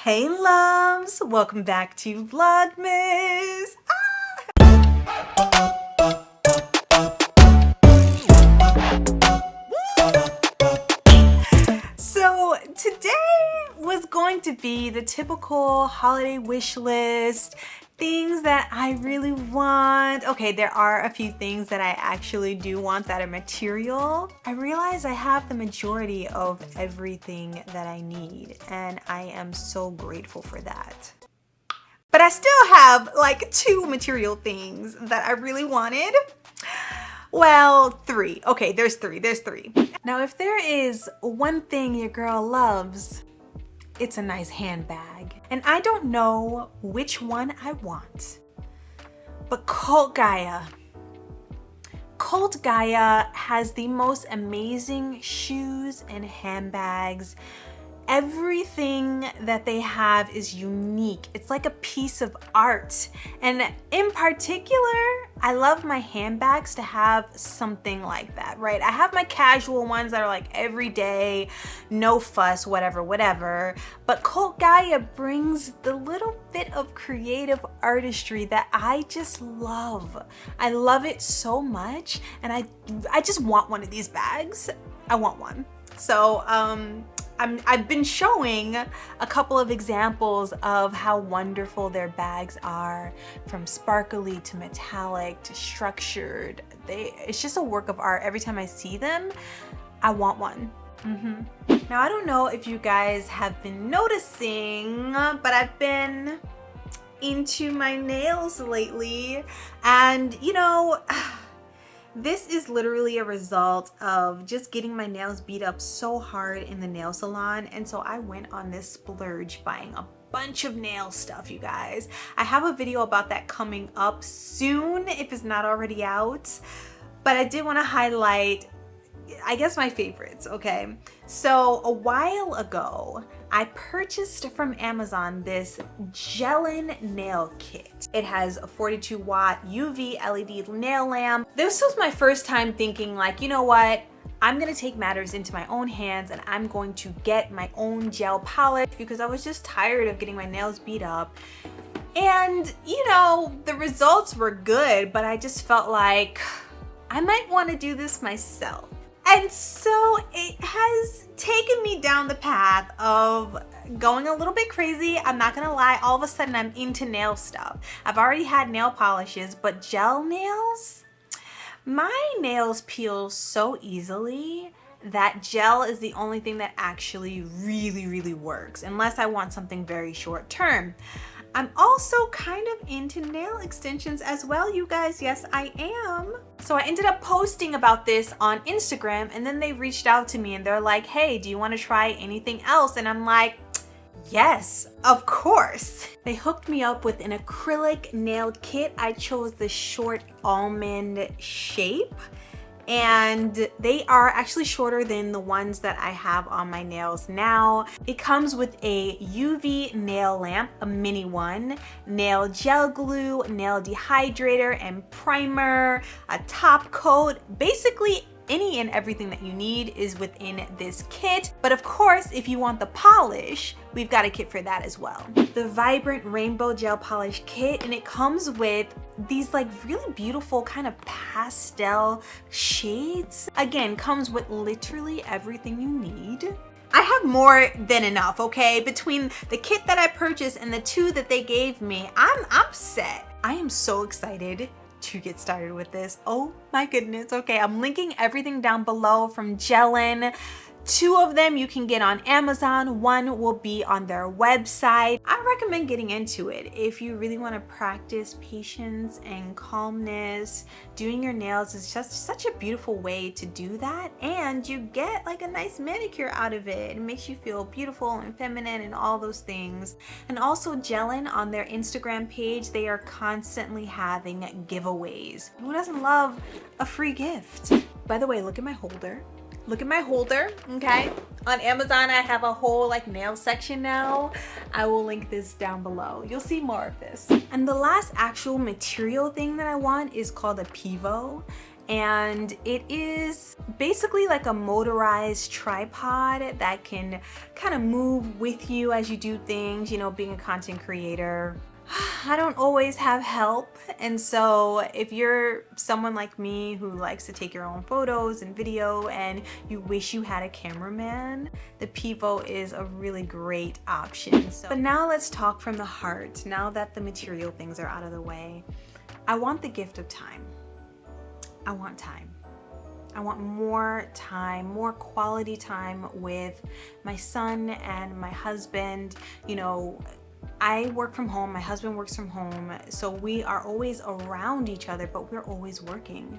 Hey loves, welcome back to Vlogmas. So today was going to be the typical holiday wish list, things that I really want. Okay, there are a few things that I actually do want that are material. I realize I have the majority of everything that I need, and I am so grateful for that. But I still have like two material things that I really wanted. Well, three. Okay, there's three. Now, if there is one thing your girl loves, it's a nice handbag. And I don't know which one I want, but Gaia has the most amazing shoes and handbags. Everything that they have is unique. It's like a piece of art. And in particular, I love my handbags to have something like that, right? I have my casual ones that are like everyday, no fuss, whatever. But Gaia brings the little bit of creative artistry that I just love. I love it so much, and I just want one of these bags. I want one. So, I've been showing a couple of examples of how wonderful their bags are, from sparkly to metallic to structured. It's just a work of art. Every time I see them, I want one. Now, I don't know if you guys have been noticing, but I've been into my nails lately, and you know, this is literally a result of just getting my nails beat up so hard in the nail salon. And so I went on this splurge buying a bunch of nail stuff, you guys. I have a video about that coming up soon if it's not already out. But I did want to highlight, I guess, my favorites, okay? So a while ago, I purchased from Amazon this gelin nail kit. It has a 42-watt UV LED nail lamp. This was my first time thinking like, you know what? I'm gonna take matters into my own hands and I'm going to get my own gel polish because I was just tired of getting my nails beat up. And you know, the results were good, but I just felt like I might want to do this myself. And so it has taken me down the path of going a little bit crazy. I'm not gonna lie, all of a sudden I'm into nail stuff. I've already had nail polishes, but gel nails? My nails peel so easily that gel is the only thing that actually really works, unless I want something very short term. I'm also kind of into nail extensions as well, you guys. Yes, I am. So I ended up posting about this on Instagram, and then they reached out to me and they're like, hey, do you want to try anything else? And I'm like, yes, of course. They hooked me up with an acrylic nail kit. I chose the short almond shape, and they are actually shorter than the ones that I have on my nails now. It comes with a UV nail lamp, a mini one, nail gel glue, nail dehydrator and primer, a top coat. Basically, any and everything that you need is within this kit. But of course, if you want the polish, we've got a kit for that as well. The Vibrant Rainbow Gel Polish Kit, and it comes with these like really beautiful kind of pastel shades. Again, comes with literally everything you need. I have more than enough, okay? Between the kit that I purchased and the two that they gave me, I'm set. I am so excited to get started with this. Oh my goodness. Okay, I'm linking everything down below from Gelin. Two of them you can get on Amazon. One will be on their website. I recommend getting into it if you really want to practice patience and calmness. Doing your nails is just such a beautiful way to do that, and you get like a nice manicure out of it. It makes you feel beautiful and feminine and all those things. And also Gelin, on their Instagram page, they are constantly having giveaways. Who doesn't love a free gift? By the way, look at my holder. Look at my holder, okay? On Amazon, I have a whole like nail section now. I will link this down below. You'll see more of this. And the last actual material thing that I want is called a pivot. and it is basically like a motorized tripod that can kind of move with you as you do things, you know, being a content creator. I don't always have help, and so if you're someone like me who likes to take your own photos and video and you wish you had a cameraman, the Pivo is a really great option. But now let's talk from the heart. Now that the material things are out of the way, I want the gift of time. I want time. I want more time, more quality time with my son and my husband. You know, I work from home, my husband works from home, so we are always around each other, but we're always working.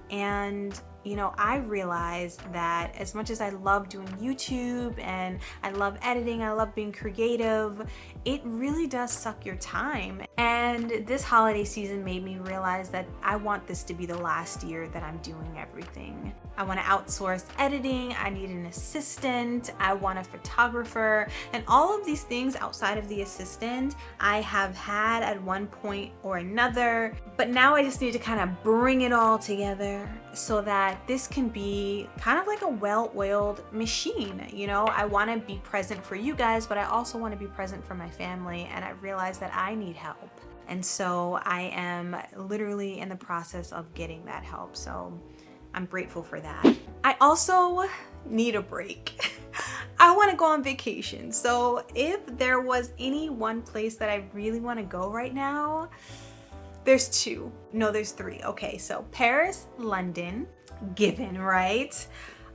And you know, I realized that as much as I love doing YouTube and I love editing, I love being creative, it really does suck your time. And this holiday season made me realize that I want this to be the last year that I'm doing everything. I want to outsource editing, I need an assistant, I want a photographer, and all of these things outside of the assistant I have had at one point or another, but now I just need to kind of bring it all together so that this can be kind of like a well-oiled machine. You know, I want to be present for you guys, but I also want to be present for my family, and I realize that I need help. And so I am literally in the process of getting that help. So I'm grateful for that. I also need a break. I want to go on vacation. So if there was any one place that I really want to go right now, there's two. No, there's three. Okay, so Paris, London, given, right?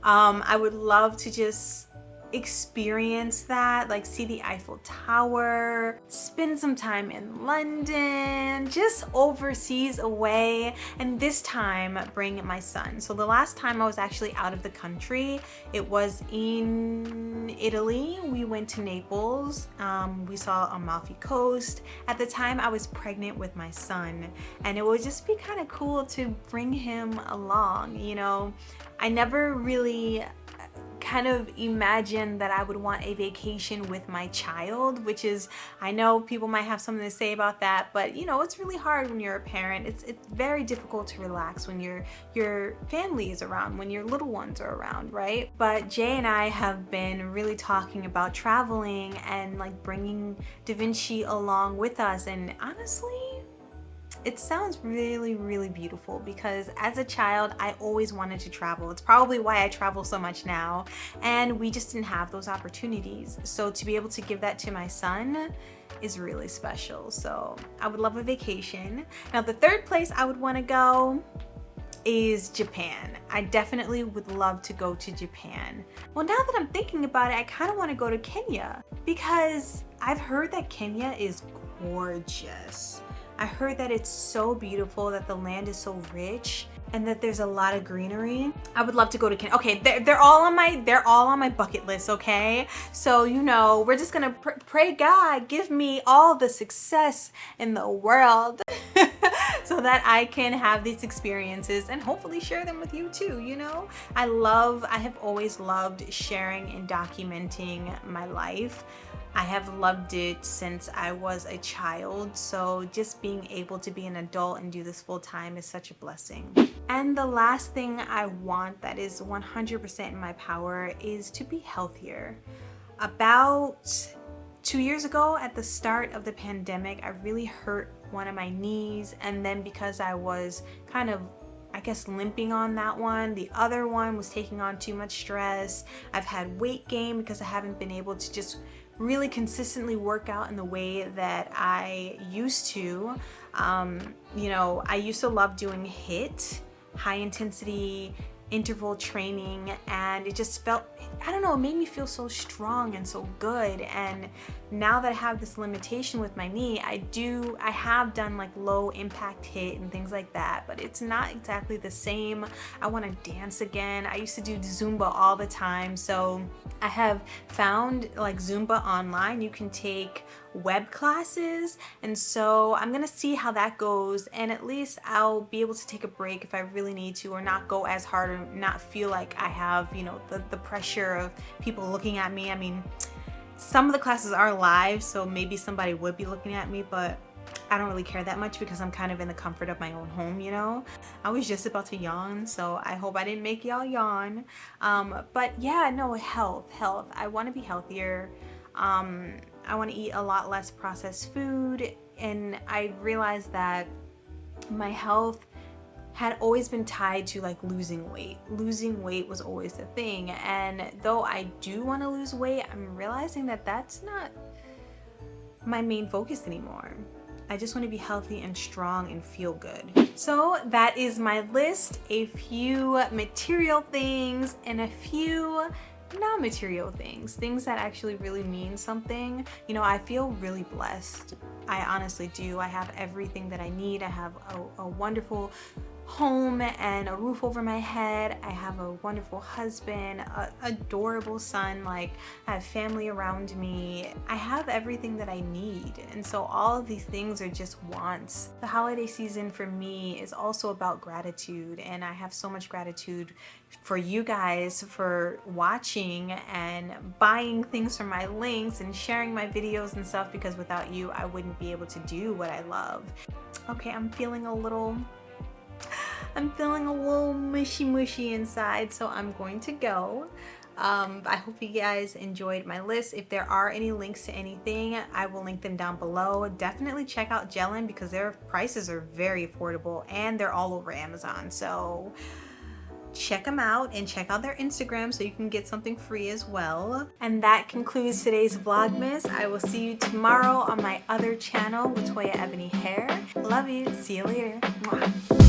I would love to just experience that, like see the Eiffel Tower, spend some time in London, just overseas away, and this time bring my son. So the last time I was actually out of the country, it was in Italy. We went to Naples. We saw Amalfi Coast. At the time I was pregnant with my son, and it would just be kind of cool to bring him along. You know, I never really kind of imagine that I would want a vacation with my child, which is, I know people might have something to say about that, but you know, it's really hard when you're a parent. It's very difficult to relax when your family is around, when your little ones are around, right? But Jay and I have been really talking about traveling and like bringing Da Vinci along with us, and honestly, it sounds really, really beautiful because as a child, I always wanted to travel. It's probably why I travel so much now, and we just didn't have those opportunities. So to be able to give that to my son is really special. So I would love a vacation. Now, the third place I would want to go is Japan. I definitely would love to go to Japan. Well, now that I'm thinking about it, I kind of want to go to Kenya because I've heard that Kenya is gorgeous. I heard that it's so beautiful, that the land is so rich, and that there's a lot of greenery. I would love to go to Kenya. Okay, they're all on my bucket list, okay? So, you know, we're just gonna pray God, give me all the success in the world so that I can have these experiences and hopefully share them with you too, you know? I have always loved sharing and documenting my life. I have loved it since I was a child, so just being able to be an adult and do this full time is such a blessing. And the last thing I want that is 100% in my power is to be healthier. About 2 years ago, at the start of the pandemic, I really hurt one of my knees, and then because I was kind of, I guess, limping on that one, the other one was taking on too much stress. I've had weight gain because I haven't been able to just really consistently work out in the way that I used to. You know, I used to love doing HIIT, high intensity interval training, and it just felt, I don't know, it made me feel so strong and so good. And now that I have this limitation with my knee, I have done like low impact HIIT and things like that, but it's not exactly the same. I want to dance again. I used to do Zumba all the time, so I have found like Zumba online. You can take web classes, and so I'm gonna see how that goes, and at least I'll be able to take a break if I really need to, or not go as hard, or not feel like I have, you know, the pressure of people looking at me. I mean, some of the classes are live, so maybe somebody would be looking at me, but I don't really care that much because I'm kind of in the comfort of my own home, you know? I was just about to yawn, so I hope I didn't make y'all yawn. But yeah, no, health. I want to be healthier. I want to eat a lot less processed food, and I realized that my health had always been tied to like losing weight. Losing weight was always the thing, and though I do want to lose weight, I'm realizing that that's not my main focus anymore. I just want to be healthy and strong and feel good. So that is my list, a few material things and a few non-material things that actually really mean something. You know, I feel really blessed. I honestly do. I have everything that I need. I have a wonderful home and a roof over my head. I have a wonderful husband, a adorable son, like I have family around me. I have everything that I need. And so all of these things are just wants. The holiday season for me is also about gratitude, and I have so much gratitude for you guys for watching and buying things from my links and sharing my videos and stuff, because without you I wouldn't be able to do what I love. Okay, I'm feeling a little mushy inside, so I'm going to go. I hope you guys enjoyed my list. If there are any links to anything, I will link them down below. Definitely check out Gelin because their prices are very affordable and they're all over Amazon. So check them out and check out their Instagram so you can get something free as well. And that concludes today's Vlogmas. I will see you tomorrow on my other channel, LaToya Ebony Hair. Love you. See you later. Mwah.